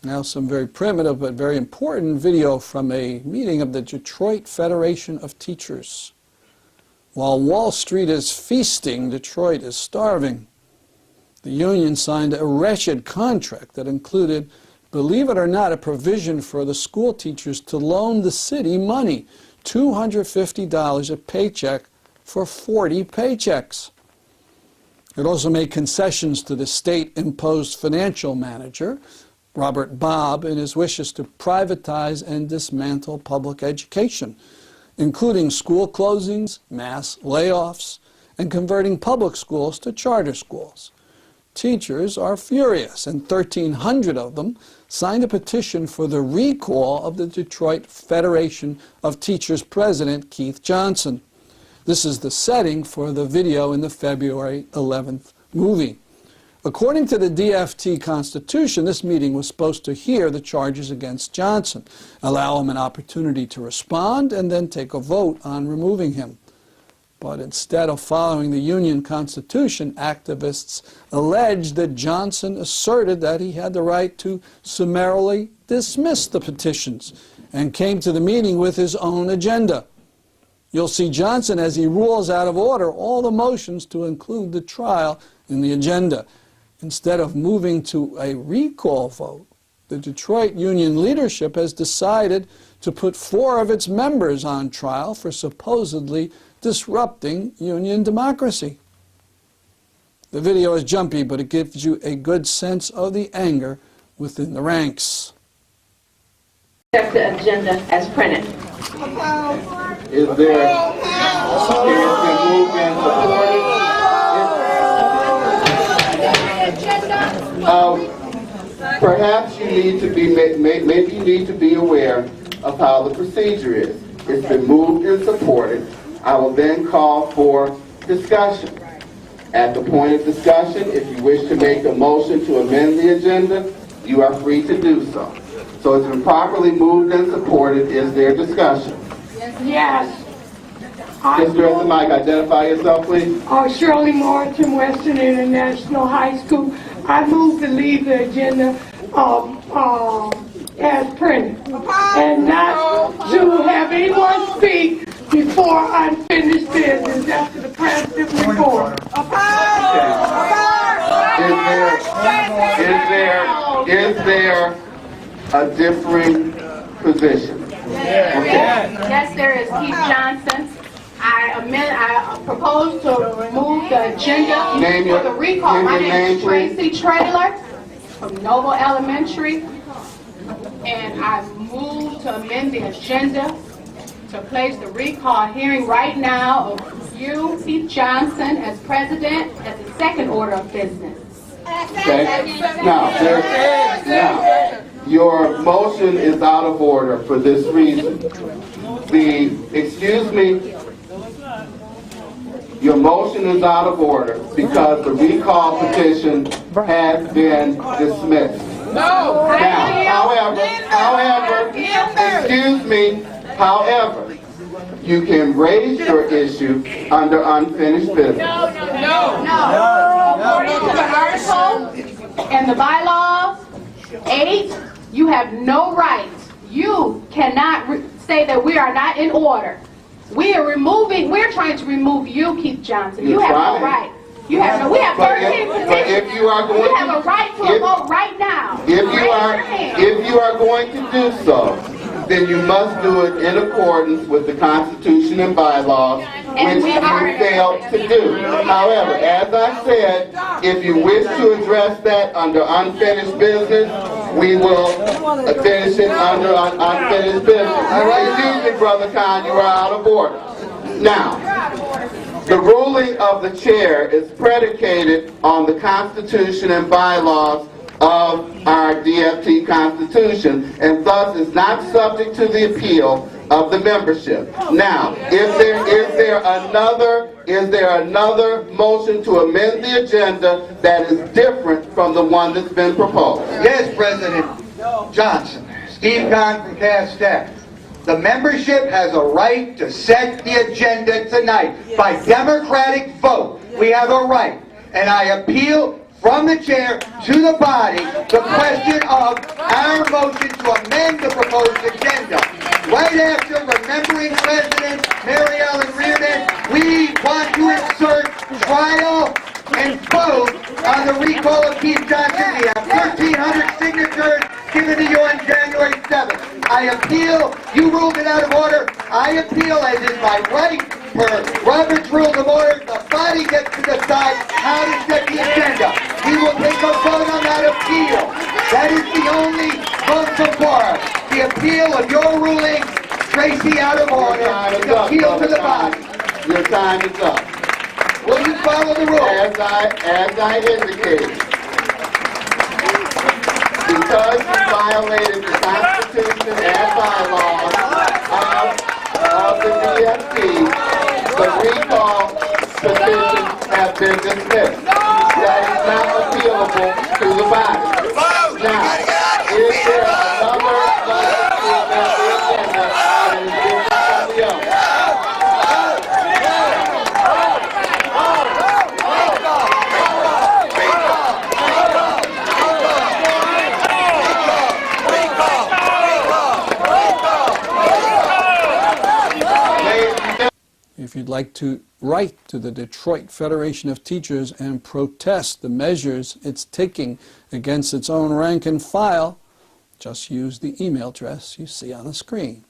Now some very primitive but very important video from a meeting of the Detroit Federation of Teachers. While Wall Street is feasting, Detroit is starving. The union signed a wretched contract that included, believe it or not, a provision for the school teachers to loan the city money, $250 a paycheck for 40 paychecks. It also made concessions to the state-imposed financial manager, Robert Bobb, in his wishes to privatize and dismantle public education, including school closings, mass layoffs, and converting public schools to charter schools. Teachers are furious, and 1,300 of them signed a petition for the recall of the Detroit Federation of Teachers president, Keith Johnson. This is the setting for the video in the February 11th movie. According to the DFT Constitution, this meeting was supposed to hear the charges against Johnson, allow him an opportunity to respond, and then take a vote on removing him. But instead of following the union constitution, activists alleged that Johnson asserted that he had the right to summarily dismiss the petitions and came to the meeting with his own agenda. You'll see Johnson as he rules out of order all the motions to include the trial in the agenda. Instead of moving to a recall vote, the Detroit union leadership has decided to put 4 of its members on trial for supposedly disrupting union democracy. The video is jumpy, but it gives you a good sense of the anger within the ranks. Accept the agenda as printed. Is there been moved and supported? Perhaps you need to be, maybe you need to be aware of how the procedure is. It's been moved and supported. I will then call for discussion. At the point of discussion, if you wish to make a motion to amend the agenda, you are free to do so. So it's been properly moved and supported. Is there discussion? Yes. Just address the mic. Identify yourself, please. Shirley Morton, Western International High School. I move to leave the agenda as printed and not to have anyone speak before unfinished business after the president's report. Is there a differing position? Yes, there is. Keith Johnson. I propose to remove the agenda for the recall. My name is Tracy Traylor from Noble Elementary, and I move to amend the agenda to place the recall hearing right now of you, Keith Johnson, as president, as the second order of business. Okay. Now, your motion is out of order for this reason. Your motion is out of order because the recall petition has been dismissed. No. However, you can raise your issue under unfinished business. No. According to the article and the bylaws, 8, you have no right. You cannot say that we are not in order. We're trying to remove you, Keith Johnson. You have no right. We have 13 positions. But if you are going you have a right to a vote right now. If you are going to do so, then you must do it in accordance with the Constitution and bylaws, which you failed to do. However, as I said, if you wish to address that under unfinished business, we will finish it under unfinished business. Excuse me, Brother Khan, you are out of order. Now, the ruling of the chair is predicated on the Constitution and bylaws of our DFT Constitution, and thus is not subject to the appeal of the membership. Now, is there another motion to amend the agenda that is different from the one that's been proposed? Yes, President Johnson. Steve Kahn from Cass Tech. The membership has a right to set the agenda tonight by democratic vote. We have a right, and I appeal from the chair to the body the question of our motion to amend the proposed agenda. Right after remembering President Mary Ellen Reardon, we want to insert trial and vote on the recall of Keith Johnson. We have 1,300 signatures given to you on January 7th. I appeal. You ruled it out of order. I appeal, as is my right per Robert's Rules of Order. The body gets to decide how to set the agenda. We will take a vote on that appeal. That is the only vote before us. The appeal of your ruling, Tracy, out of order. The appeal to the body. Your time is up. Will you follow the rules? As I indicated, because you violated the Constitution and bylaws of the DFT, the recall petitions have been dismissed. That is not appealable to the body. Now, is there another motion to amend the agenda that is given to somebody else? If you'd like to write to the Detroit Federation of Teachers and protest the measures it's taking against its own rank and file, just use the email address you see on the screen.